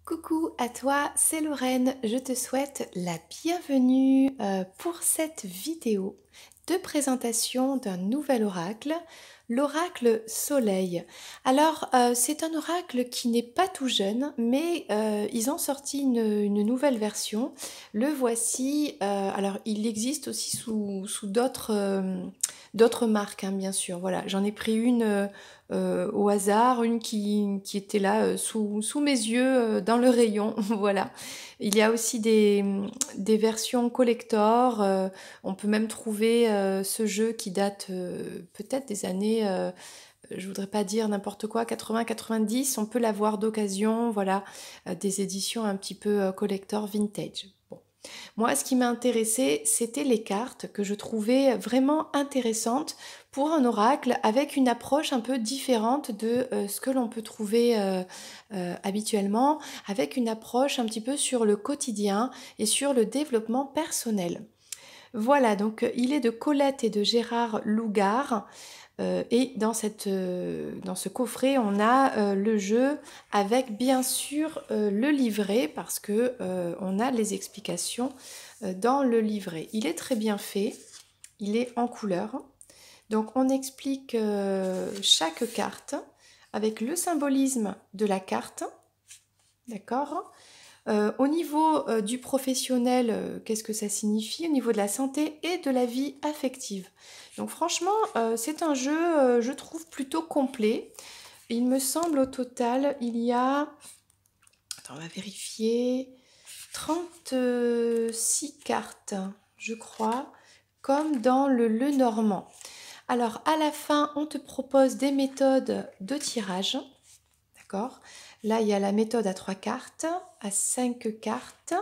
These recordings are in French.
Coucou à toi, c'est Lorraine. Je te souhaite la bienvenue pour cette vidéo de présentation d'un nouvel oracle, l'oracle Soleil. Alors, c'est un oracle qui n'est pas tout jeune, mais ils ont sorti une nouvelle version. Le voici. Alors, il existe aussi sous d'autres marques, hein, bien sûr. Voilà, j'en ai pris une au hasard, une qui était là sous mes yeux dans le rayon. Voilà. Il y a aussi des versions collector. On peut même trouver ce jeu qui date peut-être des années, je voudrais pas dire n'importe quoi, 80-90. On peut l'avoir d'occasion. Voilà, des éditions un petit peu collector vintage. Bon. Moi, ce qui m'a intéressé, c'était les cartes que je trouvais vraiment intéressantes pour un oracle avec une approche un peu différente de ce que l'on peut trouver habituellement, avec une approche un petit peu sur le quotidien et sur le développement personnel. Voilà, donc il est de Colette et de Gérard Lougard. Et dans ce coffret, on a le jeu avec bien sûr le livret parce que on a les explications dans le livret. Il est très bien fait, il est en couleur. Donc on explique chaque carte avec le symbolisme de la carte, d'accord? Au niveau du professionnel, qu'est-ce que ça signifie? Au niveau de la santé et de la vie affective. Donc franchement, c'est un jeu, je trouve, plutôt complet. Il me semble au total, il y a, attends, on va vérifier, 36 cartes, je crois, comme dans le Lenormand. Alors à la fin, on te propose des méthodes de tirage. D'accord. Là, il y a la méthode à 3 cartes, à 5 cartes,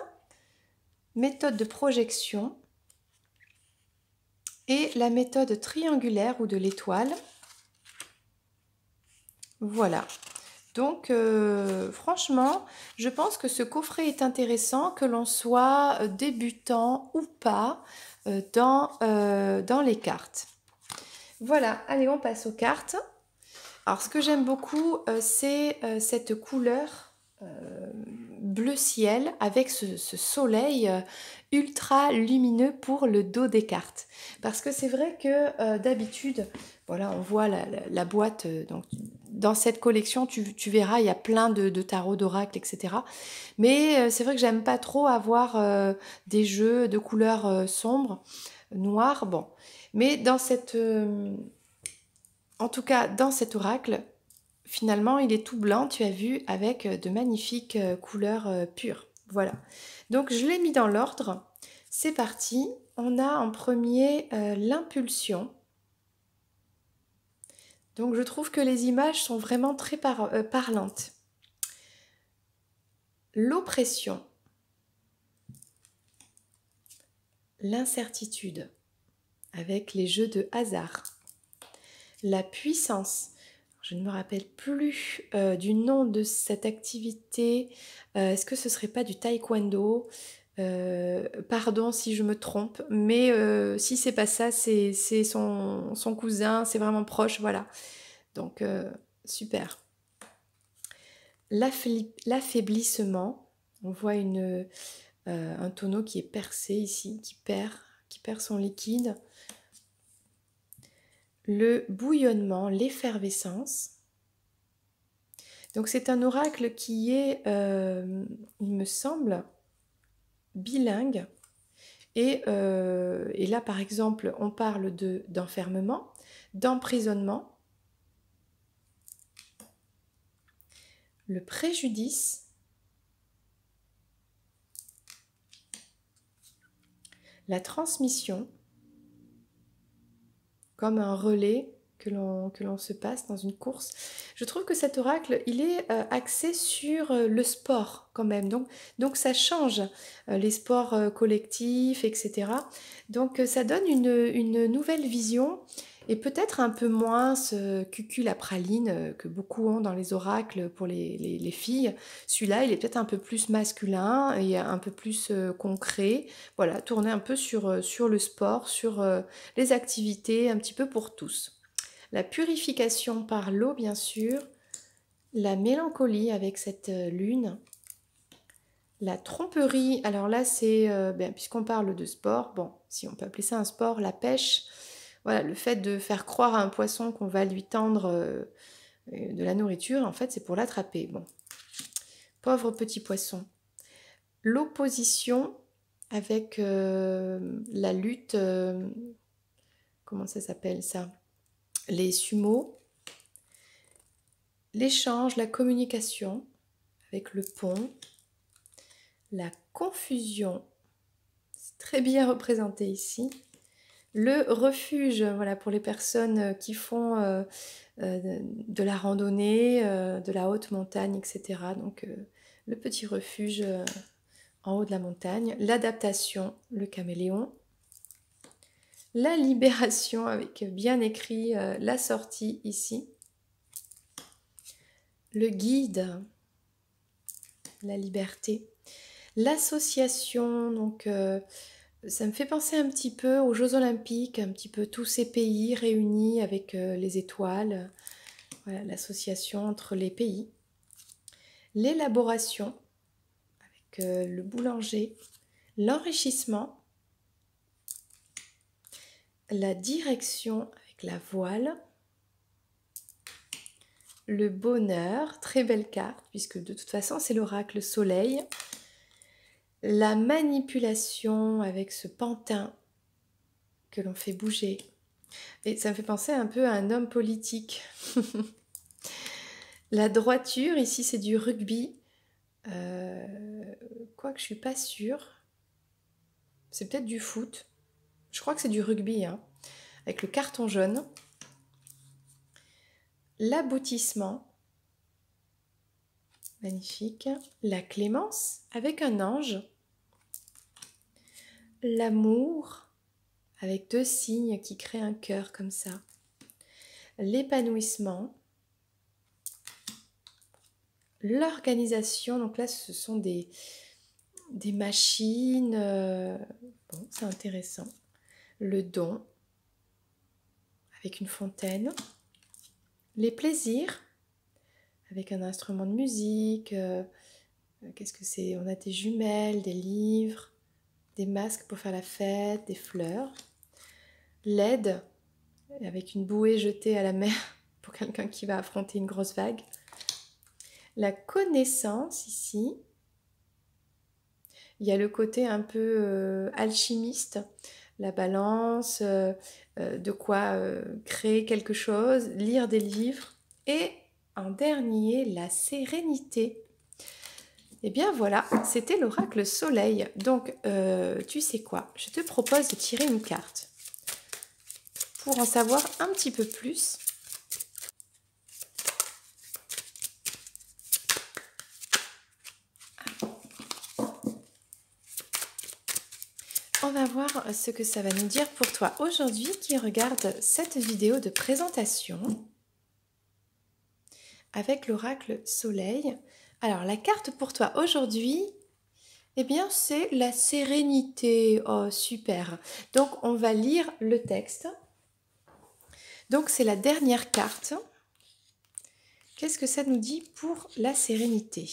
méthode de projection et la méthode triangulaire ou de l'étoile. Voilà. Donc, franchement, je pense que ce coffret est intéressant, que l'on soit débutant ou pas dans les cartes. Voilà, allez, on passe aux cartes. Alors, ce que j'aime beaucoup, c'est cette couleur bleu ciel avec ce soleil ultra lumineux pour le dos des cartes. Parce que c'est vrai que d'habitude, voilà, on voit la boîte. Donc, dans cette collection, tu verras, il y a plein de tarots, d'oracles, etc. Mais c'est vrai que j'aime pas trop avoir des jeux de couleurs sombres, noires. Bon, mais en tout cas, dans cet oracle, finalement, il est tout blanc, tu as vu, avec de magnifiques couleurs pures. Voilà. Donc, je l'ai mis dans l'ordre. C'est parti. On a en premier l'impulsion. Donc, je trouve que les images sont vraiment très parlantes. L'oppression. L'incertitude, avec les jeux de hasard. La puissance. Je ne me rappelle plus du nom de cette activité. Est-ce que ce serait pas du taekwondo? Pardon si je me trompe, mais si c'est pas ça, c'est son cousin, c'est vraiment proche, voilà. Donc, super. L'affaiblissement, on voit un tonneau qui est percé ici, qui perd son liquide. Le bouillonnement, l'effervescence. Donc c'est un oracle qui est, il me semble, bilingue. Et là, par exemple, on parle d'enfermement, d'emprisonnement, le préjudice, la transmission, comme un relais que l'on se passe dans une course. Je trouve que cet oracle, il est axé sur le sport quand même. Donc ça change les sports collectifs, etc. Donc ça donne une nouvelle vision et peut-être un peu moins ce cucul à praline que beaucoup ont dans les oracles pour les filles. Celui-là, il est peut-être un peu plus masculin et un peu plus concret. Voilà, tourné un peu sur le sport, sur les activités, un petit peu pour tous. La purification par l'eau, bien sûr. La mélancolie avec cette lune. La tromperie, alors là c'est, puisqu'on parle de sport, bon, si on peut appeler ça un sport, la pêche, voilà, le fait de faire croire à un poisson qu'on va lui tendre de la nourriture, en fait c'est pour l'attraper. Bon, pauvre petit poisson. L'opposition avec la lutte, comment ça s'appelle ça? Les sumo, l'échange, la communication avec le pont, la confusion, c'est très bien représenté ici. Le refuge, voilà, pour les personnes qui font de la randonnée, de la haute montagne, etc. Donc le petit refuge en haut de la montagne. L'adaptation, le caméléon. La libération, avec bien écrit la sortie ici. Le guide, la liberté. L'association, donc ça me fait penser un petit peu aux Jeux Olympiques, un petit peu tous ces pays réunis avec les étoiles. Voilà, l'association entre les pays. L'élaboration, avec le boulanger. L'enrichissement. La direction, avec la voile. Le bonheur, très belle carte, puisque de toute façon c'est l'oracle soleil. La manipulation avec ce pantin que l'on fait bouger. Et ça me fait penser un peu à un homme politique. La droiture, ici c'est du rugby. Quoique je suis pas sûre. C'est peut-être du foot. Je crois que c'est du rugby, hein, avec le carton jaune. L'aboutissement. Magnifique. La clémence avec un ange. L'amour avec deux signes qui créent un cœur comme ça. L'épanouissement. L'organisation, donc là ce sont des machines, bon c'est intéressant. Le don avec une fontaine. Les plaisirs avec un instrument de musique, qu'est-ce que c'est? On a des jumelles, des livres, des masques pour faire la fête, des fleurs. L'aide avec une bouée jetée à la mer pour quelqu'un qui va affronter une grosse vague. La connaissance ici. Il y a le côté un peu alchimiste, la balance, de quoi créer quelque chose, lire des livres. Et en dernier, la sérénité. Et bien voilà, c'était l'oracle soleil. Donc, tu sais quoi? Je te propose de tirer une carte pour en savoir un petit peu plus. On va voir ce que ça va nous dire pour toi aujourd'hui qui regarde cette vidéo de présentation avec l'oracle soleil. Alors la carte pour toi aujourd'hui, eh bien c'est la sérénité. Oh super. Donc on va lire le texte. Donc c'est la dernière carte. Qu'est-ce que ça nous dit pour la sérénité ?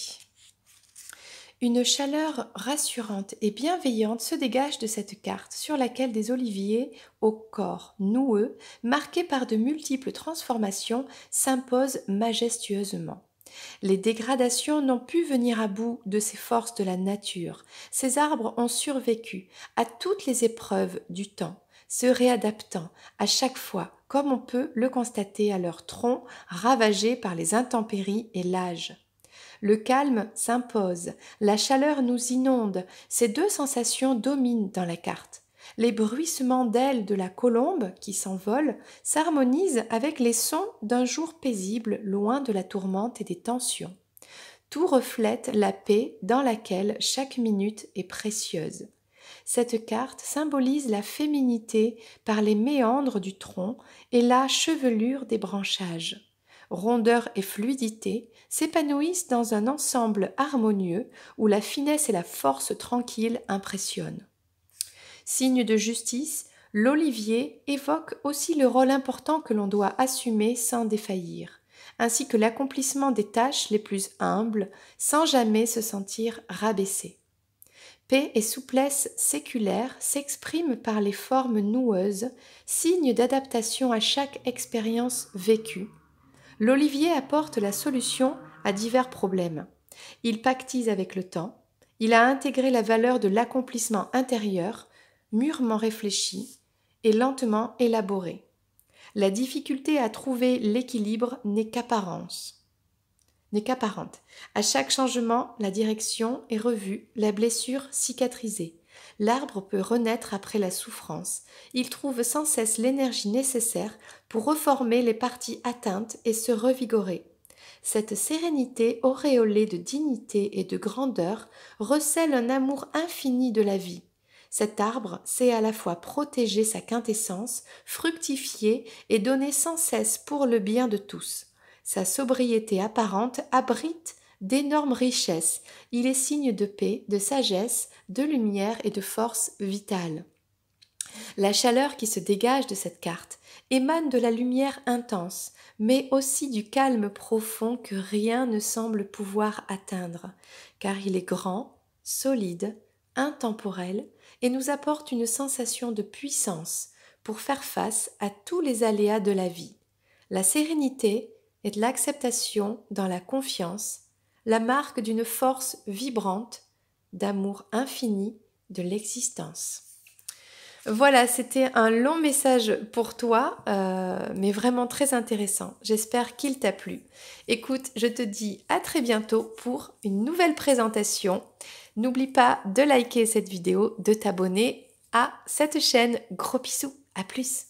Une chaleur rassurante et bienveillante se dégage de cette carte sur laquelle des oliviers au corps noueux, marqués par de multiples transformations, s'imposent majestueusement. Les dégradations n'ont pu venir à bout de ces forces de la nature. Ces arbres ont survécu à toutes les épreuves du temps, se réadaptant à chaque fois, comme on peut le constater à leur tronc ravagé par les intempéries et l'âge. Le calme s'impose, la chaleur nous inonde, ces deux sensations dominent dans la carte. Les bruissements d'ailes de la colombe qui s'envole s'harmonisent avec les sons d'un jour paisible loin de la tourmente et des tensions. Tout reflète la paix dans laquelle chaque minute est précieuse. Cette carte symbolise la féminité par les méandres du tronc et la chevelure des branchages. Rondeur et fluidité s'épanouissent dans un ensemble harmonieux où la finesse et la force tranquille impressionnent. Signe de justice, l'olivier évoque aussi le rôle important que l'on doit assumer sans défaillir, ainsi que l'accomplissement des tâches les plus humbles sans jamais se sentir rabaissé. Paix et souplesse séculaire s'expriment par les formes noueuses, signes d'adaptation à chaque expérience vécue. L'olivier apporte la solution à divers problèmes. Il pactise avec le temps. Il a intégré la valeur de l'accomplissement intérieur, mûrement réfléchi et lentement élaboré. La difficulté à trouver l'équilibre n'est qu'apparente. À chaque changement, la direction est revue, la blessure cicatrisée. L'arbre peut renaître après la souffrance. Il trouve sans cesse l'énergie nécessaire pour reformer les parties atteintes et se revigorer. Cette sérénité auréolée de dignité et de grandeur recèle un amour infini de la vie. Cet arbre sait à la fois protéger sa quintessence, fructifier et donner sans cesse pour le bien de tous. Sa sobriété apparente abrite d'énormes richesses. Il est signe de paix, de sagesse, de lumière et de force vitale. La chaleur qui se dégage de cette carte émane de la lumière intense, mais aussi du calme profond que rien ne semble pouvoir atteindre, car il est grand, solide, intemporel et nous apporte une sensation de puissance pour faire face à tous les aléas de la vie. La sérénité est de l'acceptation dans la confiance, la marque d'une force vibrante, d'amour infini de l'existence. Voilà, c'était un long message pour toi, mais vraiment très intéressant. J'espère qu'il t'a plu. Écoute, je te dis à très bientôt pour une nouvelle présentation. N'oublie pas de liker cette vidéo, de t'abonner à cette chaîne. Gros bisous, à plus!